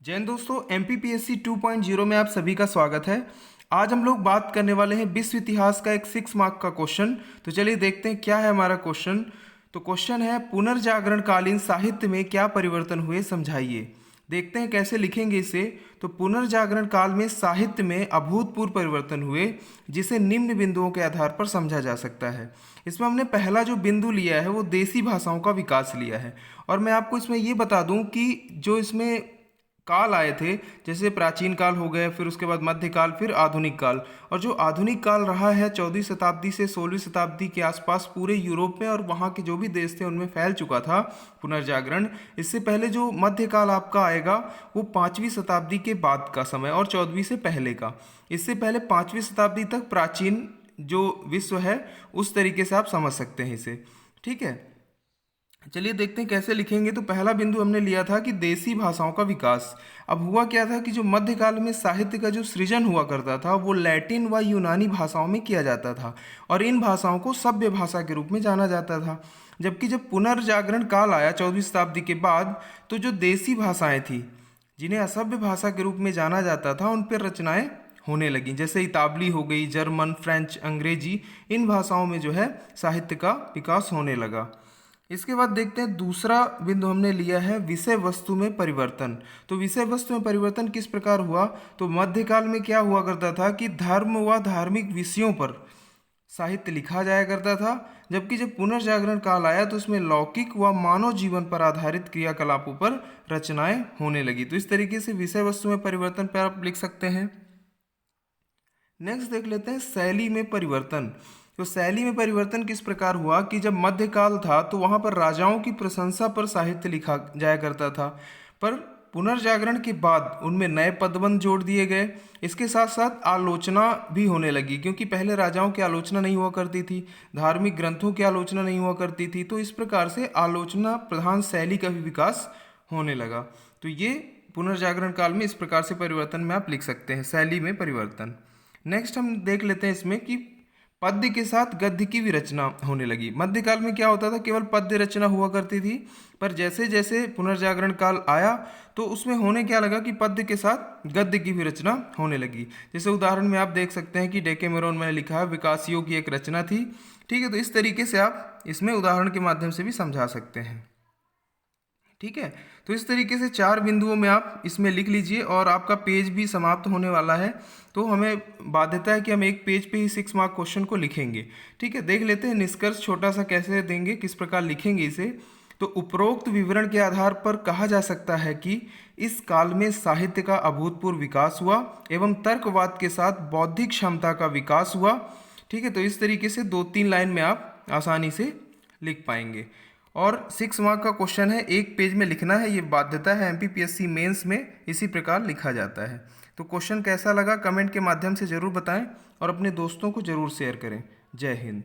जय हिंद दोस्तों, MPPSC 2.0 में आप सभी का स्वागत है। आज हम लोग बात करने वाले हैं विश्व इतिहास का एक 6 मार्क का क्वेश्चन। तो चलिए देखते हैं क्या है हमारा क्वेश्चन। तो क्वेश्चन है, पुनर्जागरण कालीन साहित्य में क्या परिवर्तन हुए समझाइए। देखते हैं कैसे लिखेंगे इसे। तो पुनर्जागरण काल में साहित्य में अभूतपूर्व परिवर्तन हुए, जिसे निम्न बिंदुओं के आधार पर समझा जा सकता है। इसमें हमने पहला जो बिंदु लिया है वो देसी भाषाओं का विकास लिया है। और मैं आपको इसमें ये बता दूं कि जो इसमें काल आए थे, जैसे प्राचीन काल हो गए, फिर उसके बाद मध्यकाल, फिर आधुनिक काल। और जो आधुनिक काल रहा है 14वीं शताब्दी से 16वीं शताब्दी के आसपास पूरे यूरोप में और वहाँ के जो भी देश थे उनमें फैल चुका था पुनर्जागरण। इससे पहले जो मध्यकाल आपका आएगा वो 5वीं शताब्दी के बाद का समय और 14वीं से पहले का। इससे पहले 5वीं शताब्दी तक प्राचीन जो विश्व है उस तरीके से आप समझ सकते हैं इसे। ठीक है, चलिए देखते हैं कैसे लिखेंगे। तो पहला बिंदु हमने लिया था कि देसी भाषाओं का विकास। अब हुआ क्या था कि जो मध्यकाल में साहित्य का जो सृजन हुआ करता था वो लैटिन व यूनानी भाषाओं में किया जाता था और इन भाषाओं को सभ्य भाषा के रूप में जाना जाता था। जबकि जब पुनर्जागरण काल आया 14वीं शताब्दी के बाद, तो जो देसी भाषाएं थी जिन्हें असभ्य भाषा के रूप में जाना जाता था उन पर रचनाएं होने लगी, जैसे इतालवी हो गई, जर्मन, फ्रेंच, अंग्रेजी। इन भाषाओं में जो है साहित्य का विकास होने लगा। इसके बाद देखते हैं दूसरा बिंदु हमने लिया है विषय वस्तु में परिवर्तन। तो विषय वस्तु में परिवर्तन किस प्रकार हुआ। तो मध्यकाल में क्या हुआ करता था कि धर्म व धार्मिक विषयों पर साहित्य लिखा जाया करता था, जबकि जब पुनर्जागरण काल आया तो उसमें लौकिक व मानव जीवन पर आधारित क्रियाकलापों पर रचनाएं होने लगी। तो इस तरीके से विषय वस्तु में परिवर्तन पर आप लिख सकते हैं। नेक्स्ट देख लेते हैं शैली में परिवर्तन। तो शैली में परिवर्तन किस प्रकार हुआ कि जब मध्यकाल था तो वहाँ पर राजाओं की प्रशंसा पर साहित्य लिखा जाया करता था, पर पुनर्जागरण के बाद उनमें नए पदबंध जोड़ दिए गए। इसके साथ साथ आलोचना भी होने लगी, क्योंकि पहले राजाओं की आलोचना नहीं हुआ करती थी, धार्मिक ग्रंथों की आलोचना नहीं हुआ करती थी। तो इस प्रकार से आलोचना प्रधान शैली का भी विकास होने लगा। तो ये पुनर्जागरण काल में इस प्रकार से परिवर्तन में आप लिख सकते हैं, शैली में परिवर्तन। नेक्स्ट हम देख लेते हैं इसमें कि पद्य के साथ गद्य की भी रचना होने लगी। मध्यकाल में क्या होता था, केवल पद्य रचना हुआ करती थी, पर जैसे जैसे पुनर्जागरण काल आया तो उसमें होने क्या लगा कि पद्य के साथ गद्य की भी रचना होने लगी। जैसे उदाहरण में आप देख सकते हैं कि डेकेमेरोन में लिखा है विकासियों की एक रचना थी। ठीक है, तो इस तरीके से आप इसमें उदाहरण के माध्यम से भी समझा सकते हैं। ठीक है, तो इस तरीके से 4 बिंदुओं में आप इसमें लिख लीजिए और आपका पेज भी समाप्त होने वाला है। तो हमें बाध्यता है कि हम एक पेज पे ही 6 मार्क क्वेश्चन को लिखेंगे। ठीक है, देख लेते हैं निष्कर्ष छोटा सा कैसे देंगे, किस प्रकार लिखेंगे इसे। तो उपरोक्त विवरण के आधार पर कहा जा सकता है कि इस काल में साहित्य का अभूतपूर्व विकास हुआ एवं तर्कवाद के साथ बौद्धिक क्षमता का विकास हुआ। ठीक है, तो इस तरीके से 2-3 लाइन में आप आसानी से लिख पाएंगे। और 6 मार्क का क्वेश्चन है, एक पेज में लिखना है, ये बाध्यता है। MPPSC मेंस में इसी प्रकार लिखा जाता है। तो क्वेश्चन कैसा लगा कमेंट के माध्यम से ज़रूर बताएं और अपने दोस्तों को ज़रूर शेयर करें। जय हिंद।